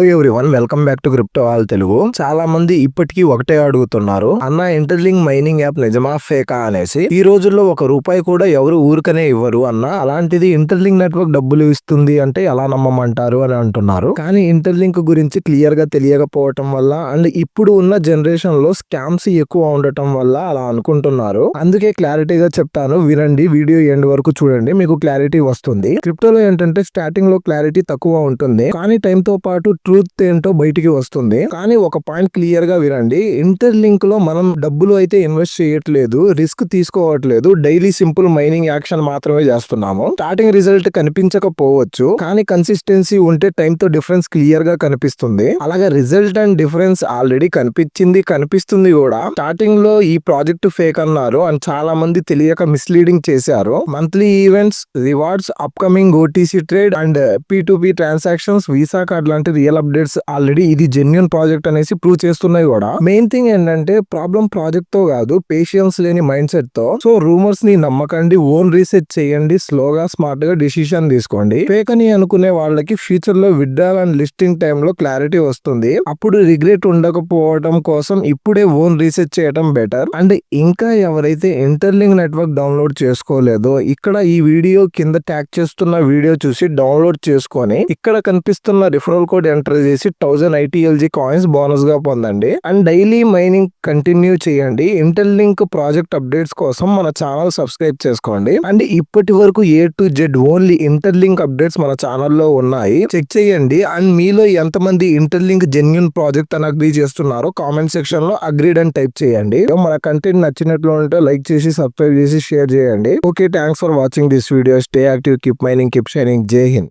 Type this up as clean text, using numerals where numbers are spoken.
Everyone welcome back to crypto all Telugu. చాలా మంది ఇప్పటికీ ఒకటే అడుగుతున్నారు, అన్న ఇంటర్లింక్ మైనింగ్ యాప్ నిజమా ఫేకా అనేసి. ఈ రోజుల్లో ₹1 కూడా ఎవరు ఊరికనే ఇవ్వరు అన్న, అలాంటిది ఇంటర్లింక్ నెట్వర్క్ డబ్బులు ఇస్తుంది అంటే ఎలా నమ్మమంటారు అని అంటున్నారు. కానీ ఇంటర్లింక్ గురించి క్లియర్ గా తెలియకపోవటం వల్ల అండ్ ఇప్పుడు ఉన్న జనరేషన్ లో స్కామ్స్ ఎక్కువ ఉండటం వల్ల అలా అనుకుంటున్నారు. అందుకే క్లారిటీగా చెప్తాను, వినండి, వీడియో ఎండ్ వరకు చూడండి, మీకు క్లారిటీ వస్తుంది. క్రిప్టోలో ఏంటంటే స్టార్టింగ్ లో క్లారిటీ తక్కువ ఉంటుంది, కానీ టైం తో పాటు ట్రూత్ ఏంటో బయటికి వస్తుంది. కానీ ఒక పాయింట్ క్లియర్ గా వినండి, ఇంటర్లింక్ లో మనం డబ్బులు అయితే ఇన్వెస్ట్ చేయట్లేదు, రిస్క్ తీసుకోవట్లేదు, డైలీ సింపుల్ మైనింగ్ యాక్షన్ మాత్రమే చేస్తున్నాము. స్టార్టింగ్ రిజల్ట్ కనిపించకపోవచ్చు, కానీ కన్సిస్టెన్సీ ఉంటే టైం తో డిఫరెన్స్ క్లియర్ గా కనిపిస్తుంది. అలాగే రిజల్ట్ అండ్ డిఫరెన్స్ ఆల్రెడీ కనిపిస్తుంది కూడా. స్టార్టింగ్ లో ఈ ప్రాజెక్ట్ ఫేక్ అన్నారు అండ్ చాలా మంది తెలియక మిస్లీడింగ్ చేశారు. Monthly events, rewards, upcoming OTC trade and P2P transactions, visa card లాంటి రియల్ అప్డేట్స్ ఆల్రెడీ ఇది జెన్యూన్ ప్రాజెక్ట్ అనేసి ప్రూవ్ చేస్తున్నాయి కూడా. మెయిన్ థింగ్ ఏంటంటే ప్రాబ్లం ప్రాజెక్ట్ తో కాదు, పేషియన్స్ లేని మైండ్ సెట్ తో. సో రూమర్స్ ని నమ్మకండి, ఓన్ రీసెర్చ్ చేయండి, స్లోగా స్మార్ట్ గా డిసిషన్ తీసుకోండి. ఫేక్ అని అనుకునే వాళ్ళకి ఫ్యూచర్ లో విత్డ్రాల్ అండ్ లిస్టింగ్ టైమ్ లో క్లారిటీ వస్తుంది. అప్పుడు రిగ్రెట్ ఉండకపోవడం కోసం ఇప్పుడే ఓన్ రీసెర్చ్ చేయడం బెటర్. అండ్ ఇంకా ఎవరైతే ఇంటర్లింక్ నెట్వర్క్ డౌన్లోడ్ చేసుకోలేదో, ఇక్కడ ఈ వీడియో కింద ట్యాగ్ చేస్తున్న వీడియో చూసి డౌన్లోడ్ చేసుకొని ఇక్కడ కనిపిస్తున్న రిఫరల్ కోడ్ ఎంటర్ చేసి 1000 ITLG కాయిన్స్ బోనస్ గా పొందండి. అండ్ డైలీ మైనింగ్ కంటిన్యూ చేయండి. ఇంటర్లింక్ ప్రాజెక్ట్ అప్డేట్స్ కోసం మన ఛానల్ సబ్స్క్రైబ్ చేసుకోండి. అండ్ ఇప్పటి వరకు A to Z only interlink updates మన ఛానల్లో ఉన్నాయి, చెక్ చేయండి. అండ్ మీలో ఎంతమంది ఇంటర్లింక్ జెన్యూన్ ప్రాజెక్ట్ అని అగ్రీ చేస్తున్నారో కామెంట్ సెక్షన్ లో అగ్రీడ్ అని టైప్ చేయండి. మన కంటెంట్ నచ్చినట్లు ఉంటే లైక్ చేసి, సబ్స్క్రైబ్ చేసి, షేర్ చేయండి. Okay, thanks for watching this video. Stay active, keep mining, keep shining. జై హింద్.